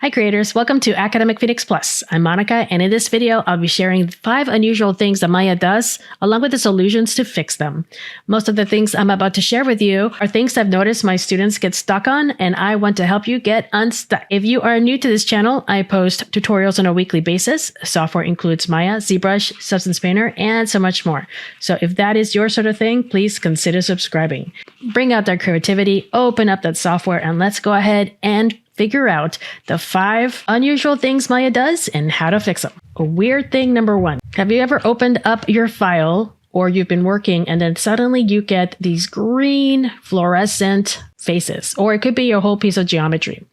Hi creators, welcome to Academic Phoenix Plus. I'm Monica, and in this video, I'll be sharing 5 unusual things that Maya does, along with the solutions to fix them. Most of the things I'm about to share with you are things I've noticed my students get stuck on, and I want to help you get unstuck. If you are new to this channel, I post tutorials on a weekly basis. Software includes Maya, ZBrush, Substance Painter, and so much more. So if that is your sort of thing, please consider subscribing. Bring out that creativity, open up that software, and let's go ahead and figure out the 5 unusual things Maya does and how to fix them. Weird thing number 1. Have you ever opened up your file or you've been working and then suddenly you get these green fluorescent faces, or it could be a whole piece of geometry?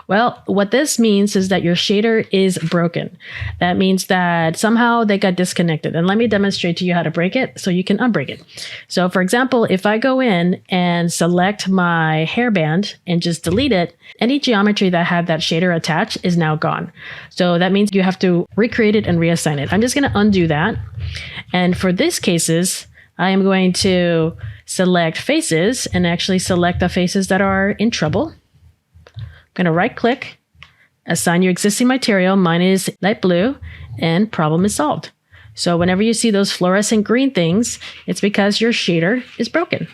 Well, what this means is that your shader is broken. That means that somehow they got disconnected. And let me demonstrate to you how to break it so you can unbreak it. So for example, if I go in and select my hairband and just delete it, any geometry that had that shader attached is now gone. So that means you have to recreate it and reassign it. I'm just going to undo that. And for these cases, I am going to select faces and actually select the faces that are in trouble. I'm going to right click, assign your existing material. Mine is light blue, and problem is solved. So whenever you see those fluorescent green things, it's because your shader is broken.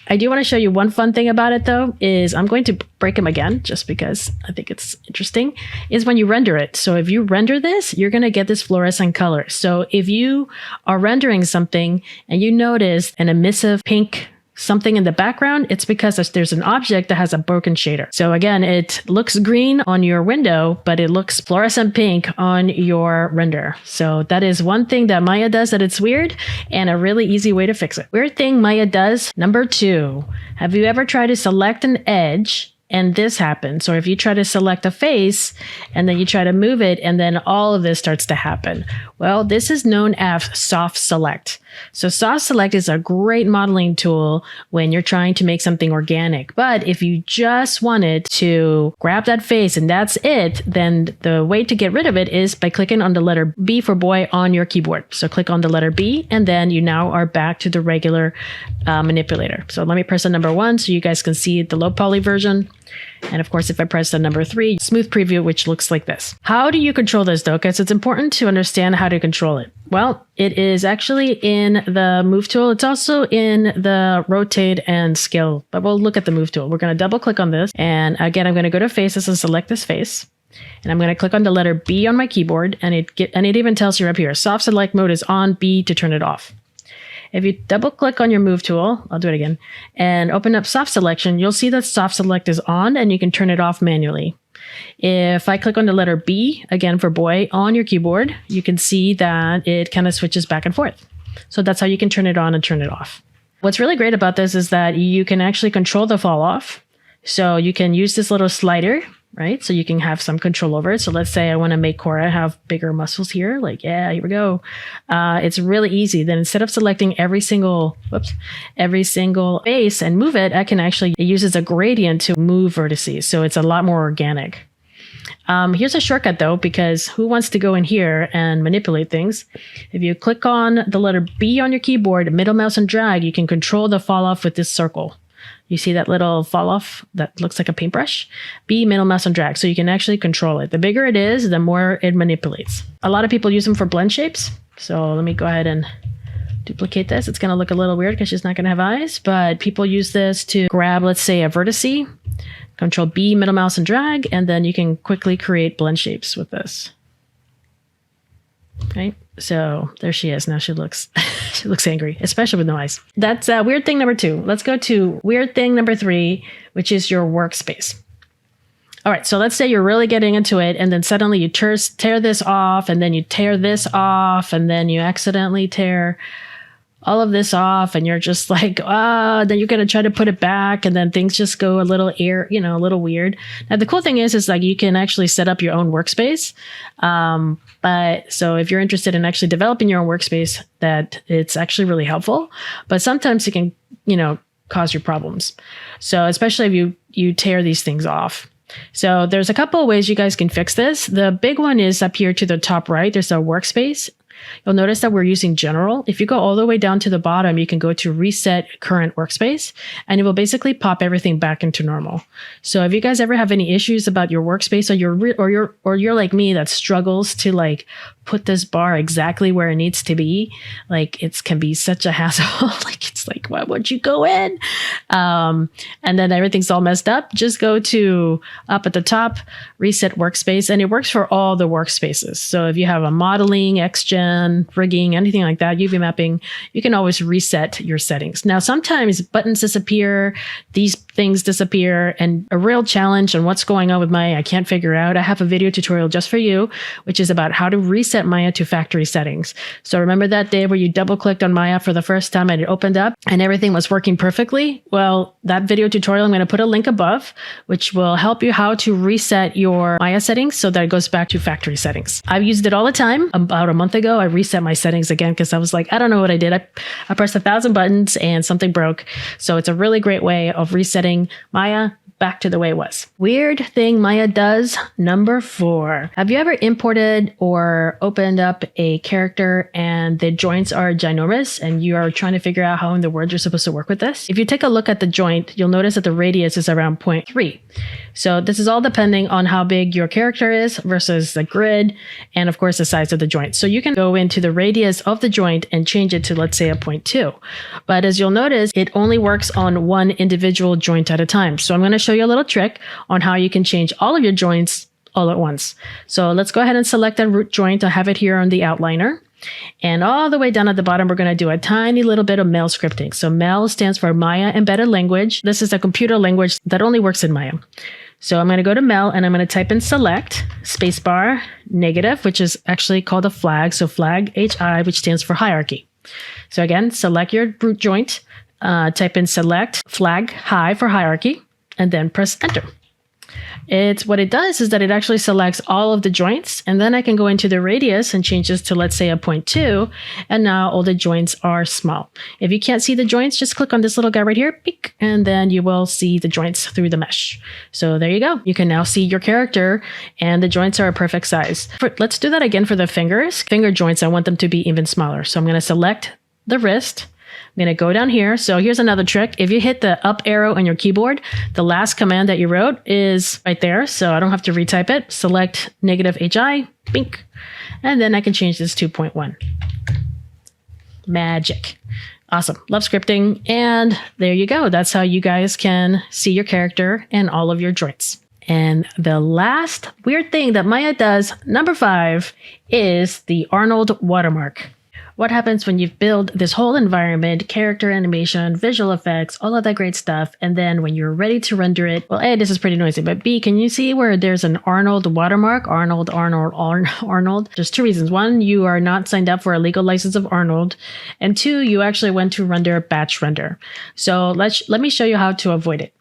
I do want to show you one fun thing about it though, is I'm going to break them again just because I think it's interesting, is when you render it. So if you render this, you're going to get this fluorescent color. So if you are rendering something and you notice an emissive pink something in the background, it's because there's an object that has a broken shader. So again, it looks green on your window, but it looks fluorescent pink on your render. So that is one thing that Maya does that it's weird, and a really easy way to fix it. Weird thing Maya does, number 2. Have you ever tried to select an edge and this happens? Or if you try to select a face and then you try to move it and then all of this starts to happen. Well, this is known as soft select. So soft select is a great modeling tool when you're trying to make something organic. But if you just wanted to grab that face and that's it, then the way to get rid of it is by clicking on the letter B for boy on your keyboard. So click on the letter B and then you now are back to the regular manipulator. So let me press the number 1 so you guys can see the low poly version. And of course, if I press the number 3, smooth preview, which looks like this. How do you control this though? Because it's important to understand how to control it. Well, it is actually in the move tool. It's also in the rotate and scale, but we'll look at the move tool. We're going to double click on this. And again, I'm going to go to faces and select this face. And I'm going to click on the letter B on my keyboard, and it even tells you up here, soft select mode is on, B to turn it off. If you double click on your move tool, I'll do it again, and open up soft selection, you'll see that soft select is on and you can turn it off manually. If I click on the letter B, again for boy, on your keyboard, you can see that it kind of switches back and forth. So that's how you can turn it on and turn it off. What's really great about this is that you can actually control the fall off. So you can use this little slider, right? So you can have some control over it. So let's say I want to make Cora have bigger muscles here. Like, yeah, here we go. It's really easy. Then instead of selecting every single face and move it, it uses a gradient to move vertices. So it's a lot more organic. Here's a shortcut though, because who wants to go in here and manipulate things? If you click on the letter B on your keyboard, middle mouse and drag, you can control the fall off with this circle. You see that little fall off that looks like a paintbrush? B, middle mouse and drag. So you can actually control it. The bigger it is, the more it manipulates. A lot of people use them for blend shapes. So let me go ahead and duplicate this. It's going to look a little weird because she's not going to have eyes, but people use this to grab, let's say, a vertice. Control B, middle mouse and drag, and then you can quickly create blend shapes with this. Okay, so there she is. Now she looks angry, especially with no eyes. That's weird thing number 2. Let's go to weird thing number 3, which is your workspace. All right, so let's say you're really getting into it, and then suddenly you tear this off, and then you tear this off, and then you accidentally tear all of this off, and you're just like, then you're going to try to put it back, and then things just go a little a little weird. Now, the cool thing is like you can actually set up your own workspace. But so if you're interested in actually developing your own workspace, that it's actually really helpful, but sometimes it can, cause you problems. So especially if you tear these things off. So there's a couple of ways you guys can fix this. The big one is up here to the top right. There's a workspace. you'll notice that we're using general. If you go all the way down to the bottom, you can go to reset current workspace, and it will basically pop everything back into normal. So if you guys ever have any issues about your workspace, or you're like me that struggles to like put this bar exactly where it needs to be, like it can be such a hassle. Like it's like, why would you go in? And then everything's all messed up. Just go to up at the top, reset workspace, and it works for all the workspaces. So if you have a modeling, XGen, rigging, anything like that, UV mapping, you can always reset your settings. Now, sometimes buttons disappear, these things disappear, and a real challenge on what's going on with Maya I can't figure out. I have a video tutorial just for you, which is about how to reset Maya to factory settings. So remember that day where you double clicked on Maya for the first time and it opened up and everything was working perfectly? Well, that video tutorial, I'm going to put a link above, which will help you how to reset your Maya settings so that it goes back to factory settings. I've used it all the time. About a month ago, I reset my settings again because I was like, I don't know what I did. I pressed 1,000 buttons and something broke. So it's a really great way of resetting Maya back to the way it was. Weird thing Maya does, number 4. Have you ever imported or opened up a character and the joints are ginormous and you are trying to figure out how in the world you're supposed to work with this? If you take a look at the joint, you'll notice that the radius is around 0.3. So this is all depending on how big your character is versus the grid and of course the size of the joint. So you can go into the radius of the joint and change it to, let's say, a 0.2. But as you'll notice, it only works on one individual joint at a time. So I'm going to show you a little trick on how you can change all of your joints all at once. So let's go ahead and select that root joint. I have it here on the outliner. And all the way down at the bottom, we're going to do a tiny little bit of MEL scripting. So MEL stands for Maya Embedded Language. This is a computer language that only works in Maya. So I'm going to go to MEL and I'm going to type in select spacebar negative, which is actually called a flag. So flag HI, which stands for hierarchy. So again, select your root joint, type in select flag high for hierarchy, and then press enter. What it does is that it actually selects all of the joints, and then I can go into the radius and change this to, let's say, a 0.2, and now all the joints are small. If you can't see the joints, just click on this little guy right here, peek, and then you will see the joints through the mesh. So there you go. You can now see your character, and the joints are a perfect size. Let's do that again for the fingers. Finger joints, I want them to be even smaller. So I'm going to select the wrist. I'm going to go down here. So here's another trick. If you hit the up arrow on your keyboard, the last command that you wrote is right there. So I don't have to retype it. Select negative HI, bink. And then I can change this to 0.1. Magic. Awesome. Love scripting. And there you go. That's how you guys can see your character and all of your joints. And the last weird thing that Maya does, number 5, is the Arnold watermark. What happens when you've built this whole environment, character animation, visual effects, all of that great stuff, and then when you're ready to render it, well, A, this is pretty noisy, but B, can you see where there's an Arnold watermark? Arnold. There's 2 reasons. 1, you are not signed up for a legal license of Arnold, and 2, you actually went to render batch render. So let me show you how to avoid it.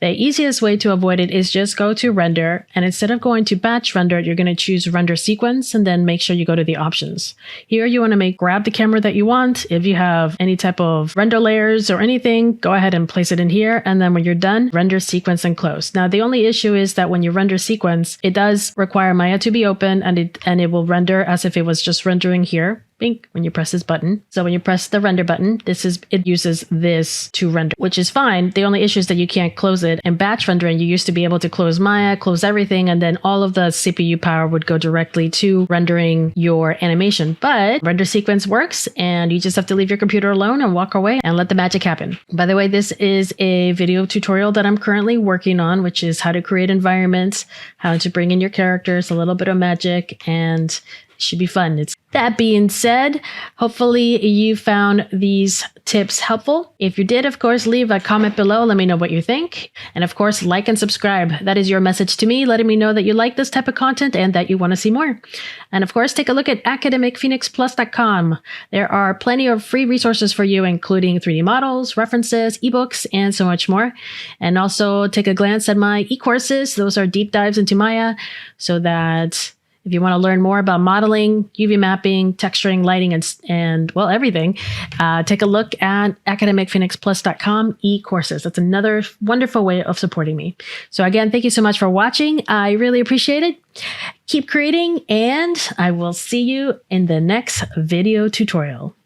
The easiest way to avoid it is just go to render, and instead of going to batch render, you're going to choose render sequence, and then make sure you go to the options. Here you want to grab the camera that you want. If you have any type of render layers or anything, go ahead and place it in here, and then when you're done, render sequence and close. Now the only issue is that when you render sequence, it does require Maya to be open, and it will render as if it was just rendering here. Bink, when you press this button. So when you press the render button, it uses this to render, which is fine. The only issue is that you can't close it. In batch rendering, you used to be able to close Maya, close everything, and then all of the CPU power would go directly to rendering your animation. But render sequence works, and you just have to leave your computer alone and walk away and let the magic happen. By the way, this is a video tutorial that I'm currently working on, which is how to create environments, how to bring in your characters, a little bit of magic, and it should be fun. That being said, hopefully you found these tips helpful. If you did, of course, leave a comment below. Let me know what you think. And of course, like and subscribe. That is your message to me, letting me know that you like this type of content and that you want to see more. And of course, take a look at academicphoenixplus.com. There are plenty of free resources for you, including 3D models, references, ebooks, and so much more. And also take a glance at my e-courses. Those are deep dives into Maya, so that if you want to learn more about modeling, UV mapping, texturing, lighting, and well, everything, take a look at academicphoenixplus.com e-courses. That's another wonderful way of supporting me. So again, thank you so much for watching. I really appreciate it. Keep creating, and I will see you in the next video tutorial.